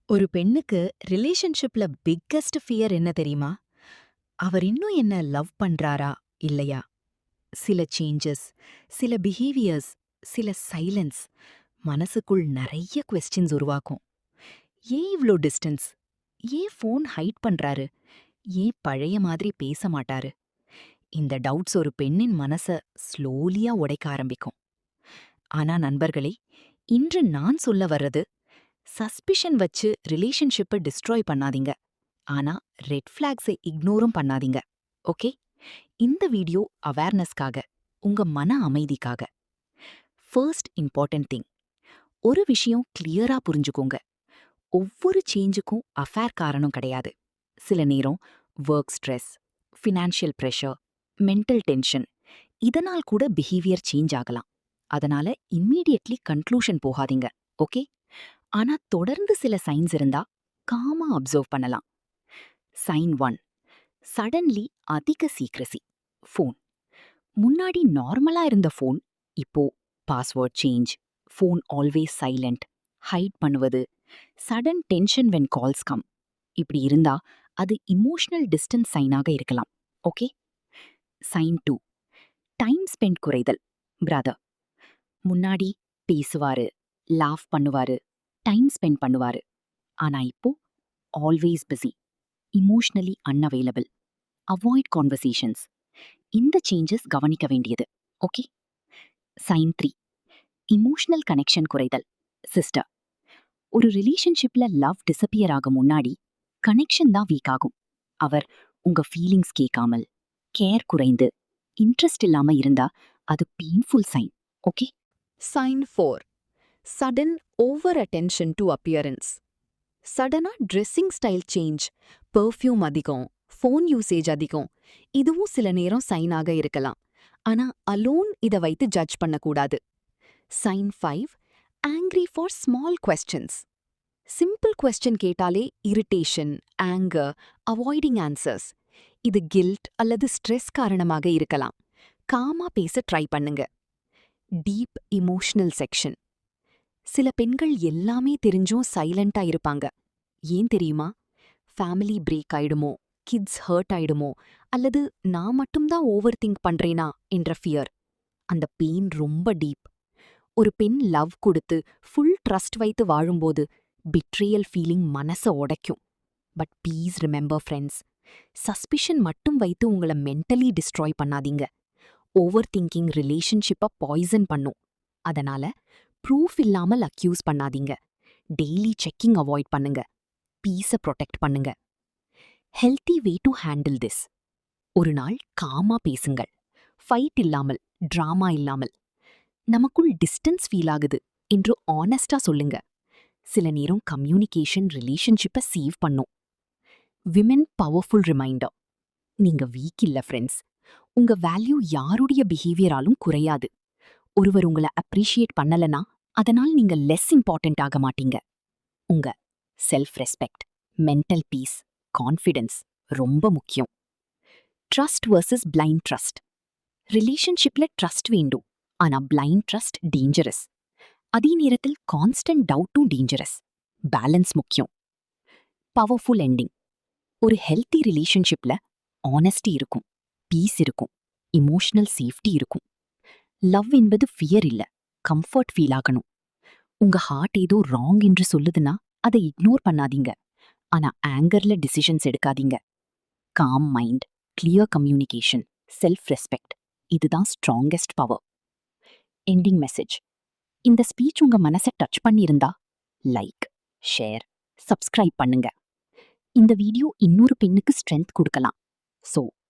ஒரு பெண்ணுக்கு ரிலேஷன்ஷிப்ல பிக்கெஸ்ட் ஃபியர் என்ன தெரியுமா? அவர் இன்னும் என்ன லவ் பண்றாரா இல்லையா? சில சேஞ்சஸ், சில பிஹேவியர்ஸ், சில சைலன்ஸ் மனசுக்குள் நெறைய கொஸ்டின்ஸ் உருவாக்கும். ஏன் இவ்ளோ டிஸ்டன்ஸ்? ஏன் ஃபோன் ஹைட் பண்றாரு? ஏன் பழைய மாதிரி பேச மாட்டாரு? இந்த டவுட்ஸ் ஒரு பெண்ணின் மனச ஸ்லோலியா உடைக்க ஆரம்பிக்கும். ஆனா நண்பர்களே, இன்று நான் சொல்ல வர்றது, சஸ்பிஷன் வச்சு ரிலேஷன்ஷிப்பை டிஸ்ட்ராய் பண்ணாதீங்க. ஆனா ரெட் ஃபிளாக்ஸை இக்னோரும் பண்ணாதீங்க. ஓகே? இந்த வீடியோ அவேர்னஸ்க்காக, உங்க மன அமைதிக்காக. ஃபர்ஸ்ட் இம்பார்ட்டன்ட் திங், ஒரு விஷயம் கிளியரா புரிஞ்சுக்கோங்க. ஒவ்வொரு சேஞ்சுக்கும் அஃபேர் காரணம் கிடையாது. சில நேரம் work stress, financial pressure, mental tension, இதனால் கூட பிஹேவியர் சேஞ்ச் ஆகலாம். அதனால இம்மீடியட்லி கன்க்ளூஷன் போகாதீங்க. ஓகே? ஆனா தொடர்ந்து சில சைன்ஸ் இருந்தா காமா அப்சர்வ் பண்ணலாம். சைன் 1, சடன்லி அதிக சீக்ரசி. ஃபோன் முன்னாடி நார்மலா இருந்த ஃபோன் இப்போ password change, phone always silent, hide பண்ணுவது, sudden tension when calls come. இப்படி இருந்தா அது இமோஷனல் டிஸ்டன்ஸ் சைனாக இருக்கலாம். ஓகே? சைன் 2, டைம் ஸ்பெண்ட் குறைதல். பிரதர் முன்னாடி பேசுவாரு, லாஃப் பண்ணுவாரு, டைம் ஸ்பெண்ட் பண்ணுவாரு. ஆனா இப்போ always busy, emotionally unavailable, avoid conversations. இந்த சேஞ்சஸ் கவனிக்க வேண்டியது. ஓகே? சைன் 3, இமோஷனல் கனெக்ஷன் குறைதல். சிஸ்டர், ஒரு ரிலேஷன்ஷிப்ல லவ் டிசப்பியர் ஆகும் முன்னாடி கனெக்ஷன் தான் வீக் ஆகும். அவர் உங்க ஃபீலிங்ஸ் கேட்காமல், கேர் குறைந்து, இன்ட்ரெஸ்ட் இல்லாம இருந்தா அது painful sign. Okay? Sign 4, sudden over attention to appearance. சடனா ட்ரெஸ்ஸிங் ஸ்டைல் சேஞ்ச், பெர்ஃப்யூம் அதிகம், ஃபோன் யூசேஜ் அதிகம், இதுவும் சில நேரம் சைனாக இருக்கலாம். ஆனா அலோன் இதை வைத்து ஜட்ஜ் பண்ணக்கூடாது. Sign 5, angry for small questions. Simple question கேட்டாலே இரிட்டேஷன், ஆங்கர், அவாய்டிங் ஆன்சர்ஸ். இது கில்ட் அல்லது ஸ்ட்ரெஸ் காரணமாக இருக்கலாம். காமா பேச ட்ரை பண்ணுங்க. Deep emotional section. சில பெண்கள் எல்லாமே தெரிஞ்சும் சைலண்டா இருப்பாங்க. ஏன் தெரியுமா? ஃபேமிலி பிரேக் ஆயிடுமோ, கிட்ஸ் ஹர்ட் ஆயிடுமோ, அல்லது நான் மட்டும்தான் ஓவர் திங்க் பண்றேனா என்ற ஃபியர். அந்த பெயின் ரொம்ப டீப். ஒரு பெண் லவ் கொடுத்து ஃபுல் ட்ரஸ்ட் வைத்து வாழும்போது பிட்ரேயல் ஃபீலிங் மனச உடைக்கும். But please remember friends, suspicion மட்டும் வைத்து உங்களை மென்டலி டிஸ்ட்ராய் பண்ணாதீங்க. ஓவர் திங்கிங் ரிலேஷன்ஷிப்பை பாய்சன் பண்ணும். அதனால ப்ரூஃப் இல்லாமல் அக்யூஸ் பண்ணாதீங்க. டெய்லி செக்கிங் அவாய்ட் பண்ணுங்க. பீஸை ப்ரொடெக்ட் பண்ணுங்க. Healthy way to handle this. ஒரு நாள் காமா பேசுங்கள். ஃபைட் இல்லாமல், ட்ராமா இல்லாமல். நமக்குள் டிஸ்டன்ஸ் ஃபீல் ஆகுது என்று ஆனஸ்டா சொல்லுங்க. சில நேரம் கம்யூனிகேஷன் ரிலேஷன்ஷிப்பை சேவ் பண்ணும். Women powerful reminder. நீங்க வீக் இல்ல ஃப்ரெண்ட்ஸ். உங்க வேல்யூ யாருடைய பிஹேவியராலும் குறையாது. ஒருவர் உங்களை அப்ரிஷியேட் பண்ணலனா அதனால் நீங்க லெஸ் இம்பார்ட்டன்ட் ஆக மாட்டீங்க. உங்க self respect, mental piece, confidence ரொம்ப முக்கியம். Trust versus blind trust. ரிலேஷன்ஷிப்ல ட்ரஸ்ட் வேண்டும். ஆனா பிளைண்ட் ட்ரஸ்ட் டேஞ்சரஸ். அதே நேரத்தில் கான்ஸ்டன்ட் டவுட்டும் டேஞ்சரஸ். பேலன்ஸ் முக்கியம். Powerful ending. ஒரு ஹெல்த்தி ரிலேஷன்ஷிப்ல ஆனஸ்டி இருக்கும், பீஸ் இருக்கும், இமோஷனல் சேஃப்டி இருக்கும். லவ் என்பது ஃபியர் இல்ல, கம்ஃபர்ட் ஃபீல் ஆகணும். உங்க ஹார்ட் ஏதோ ராங் என்று சொல்லுதுன்னா அதை இக்னோர் பண்ணாதீங்க. ஆனா ஆங்கர்ல டிசிஷன்ஸ் எடுக்காதீங்க. Com mind, clear communication, self respect, இதுதான் ஸ்ட்ராங்கஸ்ட் பவர். Ending message. இந்த ஸ்பீச் உங்க மனசை டச் பண்ணியிருந்தா லைக், ஷேர், சப்ஸ்கிரைப் பண்ணுங்க. இந்த வீடியோ இன்னொரு பெண்ணுக்கு ஸ்ட்ரென்த் கொடுக்கலாம். ஸோ